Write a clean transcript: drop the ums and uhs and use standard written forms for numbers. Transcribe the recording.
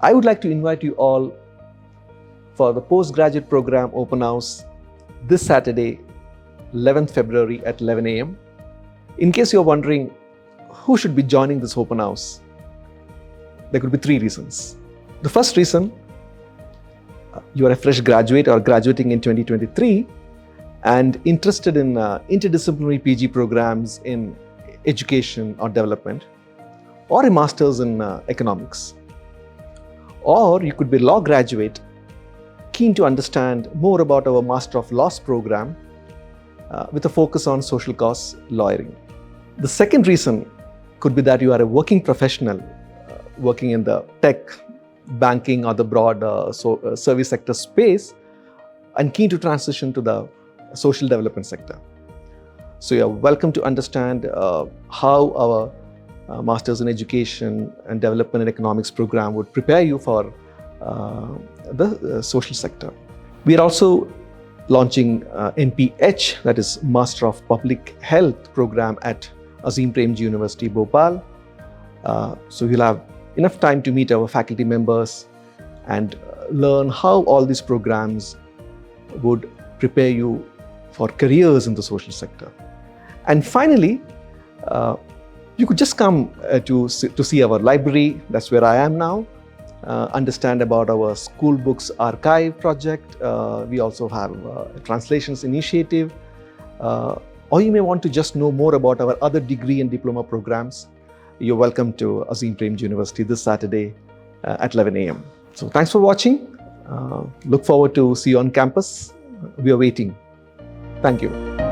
I would like to invite you all for the postgraduate program open house this Saturday, 11th February at 11 a.m. In case you're wondering who should be joining this open house, there could be 3 reasons. The first reason, you are a fresh graduate or graduating in 2023 and interested in interdisciplinary PG programs in education or development, or a master's in economics. Or you could be a law graduate keen to understand more about our Master of Laws program with a focus on social cause lawyering. The second reason could be that you are a working professional working in the tech, banking or the broad service sector space and keen to transition to the social development sector. So you are welcome to understand how our Masters in Education and Development and Economics program would prepare you for the social sector. We are also launching MPH, that is Master of Public Health program at Azim Premji University, Bhopal. So you'll have enough time to meet our faculty members and learn how all these programs would prepare you for careers in the social sector. And finally, you could just come to see our library. That's where I am now. Understand about our school books archive project. We also have a translations initiative. Or you may want to just know more about our other degree and diploma programs. You're welcome to Azim Premji University this Saturday at 11 a.m. So thanks for watching. Look forward to see you on campus. We are waiting. Thank you.